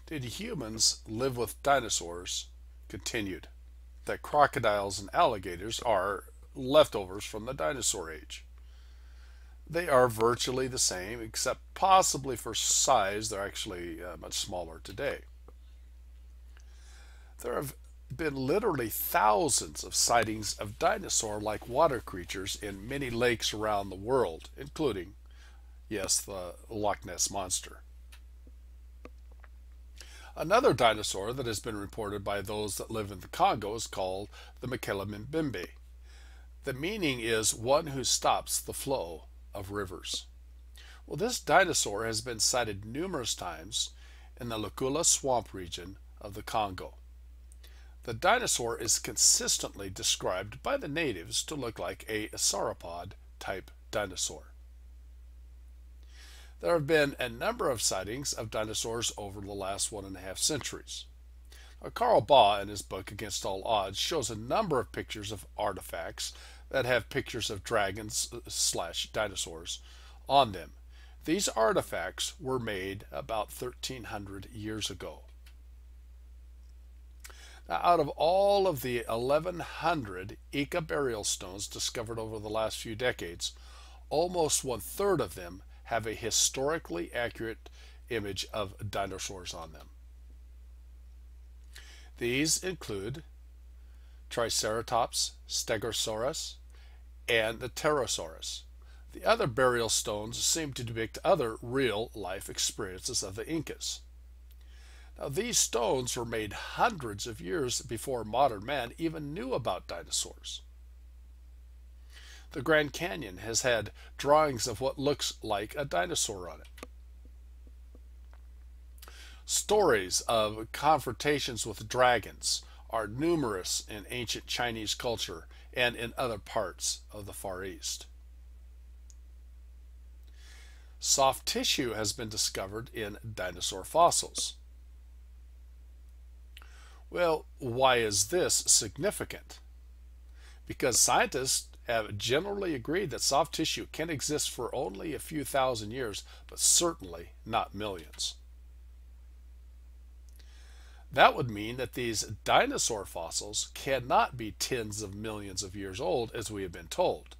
Did humans live with dinosaurs? Continued. That crocodiles and alligators are leftovers from the dinosaur age. They are virtually the same, except possibly for size, they're actually much smaller today. There have been literally thousands of sightings of dinosaur like water creatures in many lakes around the world, including, yes, the Loch Ness Monster. Another dinosaur that has been reported by those that live in the Congo is called the Mkele. The meaning is one who stops the flow of rivers. Well, this dinosaur has been sighted numerous times in the Lukula swamp region of the Congo. The dinosaur is consistently described by the natives to look like a sauropod type dinosaur. There have been a number of sightings of dinosaurs over the last 1.5 centuries. Now, Carl Baugh, in his book Against All Odds, shows a number of pictures of artifacts that have pictures of dragons / dinosaurs on them. These artifacts were made about 1,300 years ago. Now, out of all of the 1,100 Ica burial stones discovered over the last few decades, almost 1/3 of them have a historically accurate image of dinosaurs on them. These include Triceratops, Stegosaurus, and the Pterosaurus. The other burial stones seem to depict other real-life experiences of the Incas. Now, these stones were made hundreds of years before modern man even knew about dinosaurs. The Grand Canyon has had drawings of what looks like a dinosaur on it. Stories of confrontations with dragons are numerous in ancient Chinese culture and in other parts of the Far East. Soft tissue has been discovered in dinosaur fossils. Well, why is this significant? Because scientists have generally agreed that soft tissue can exist for only a few thousand years, but certainly not millions. That would mean that these dinosaur fossils cannot be tens of millions of years old, as we have been told.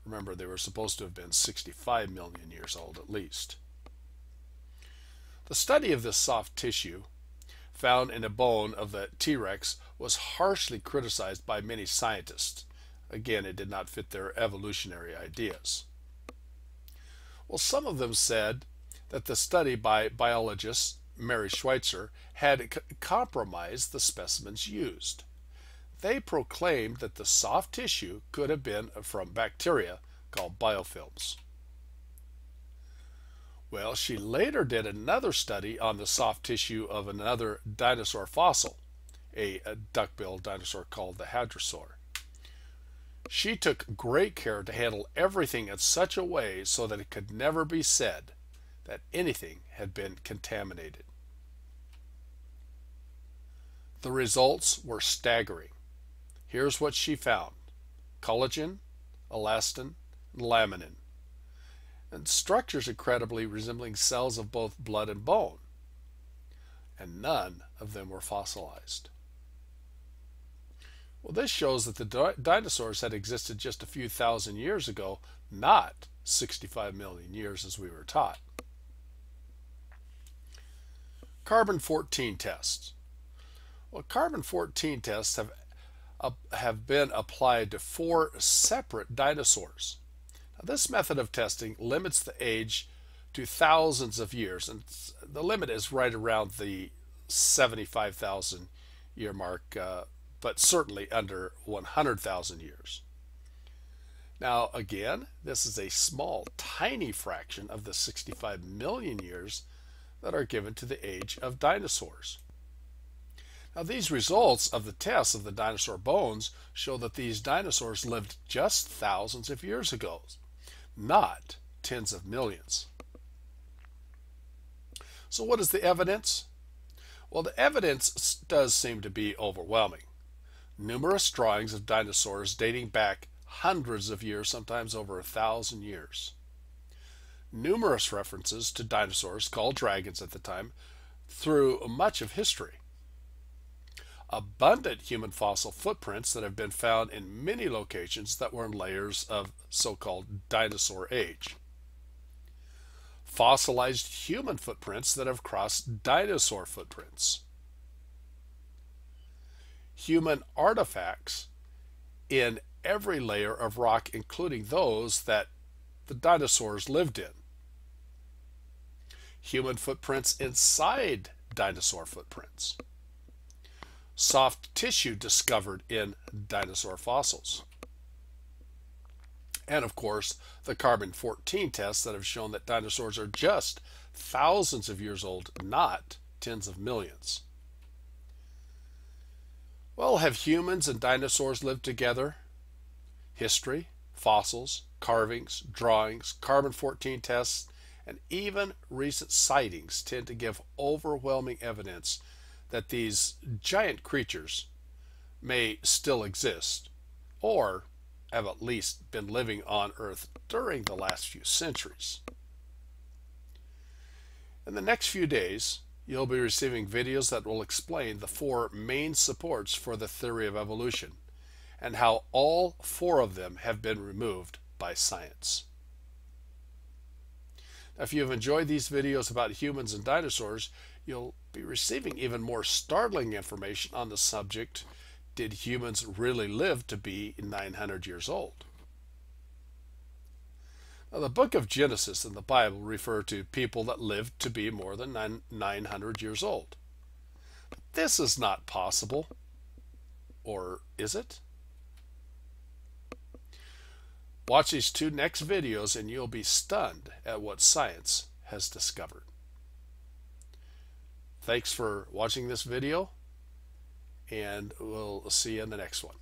Remember, they were supposed to have been 65 million years old at least. The study of this soft tissue found in a bone of the T-Rex was harshly criticized by many scientists. Again, it did not fit their evolutionary ideas. Well, some of them said that the study by biologist Mary Schweitzer had compromised the specimens used. They proclaimed that the soft tissue could have been from bacteria called biofilms. Well, she later did another study on the soft tissue of another dinosaur fossil, a duck-billed dinosaur called the hadrosaur. She took great care to handle everything in such a way so that it could never be said that anything had been contaminated. The results were staggering. Here's what she found: collagen, elastin, and laminin, and structures incredibly resembling cells of both blood and bone, and none of them were fossilized. Well, this shows that the dinosaurs had existed just a few thousand years ago, not 65 million years as we were taught. Carbon-14 tests. Well, carbon-14 tests have been applied to 4 separate dinosaurs. Now, this method of testing limits the age to thousands of years, and the limit is right around the 75,000 year mark, but certainly under 100,000 years. Now, again, this is a small, tiny fraction of the 65 million years that are given to the age of dinosaurs. Now, these results of the tests of the dinosaur bones show that these dinosaurs lived just thousands of years ago, not tens of millions. So what is the evidence? Well, the evidence does seem to be overwhelming. Numerous drawings of dinosaurs dating back hundreds of years, sometimes over 1,000 years. Numerous references to dinosaurs, called dragons at the time, through much of history. Abundant human fossil footprints that have been found in many locations that were in layers of so-called dinosaur age. Fossilized human footprints that have crossed dinosaur footprints. Human artifacts in every layer of rock, including those that the dinosaurs lived in. Human footprints inside dinosaur footprints. Soft tissue discovered in dinosaur fossils. And of course, the carbon-14 tests that have shown that dinosaurs are just thousands of years old, not tens of millions. Well, have humans and dinosaurs lived together? History, fossils, carvings, drawings, carbon-14 tests, and even recent sightings tend to give overwhelming evidence that these giant creatures may still exist, or have at least been living on Earth during the last few centuries. In the next few days, you'll be receiving videos that will explain the four main supports for the theory of evolution and how all four of them have been removed by science. Now, if you've enjoyed these videos about humans and dinosaurs, you'll be receiving even more startling information on the subject: did humans really live to be 900 years old? Now, the book of Genesis and the Bible refer to people that lived to be more than 900 years old. But this is not possible. Or is it? Watch these two next videos and you'll be stunned at what science has discovered. Thanks for watching this video, and we'll see you in the next one.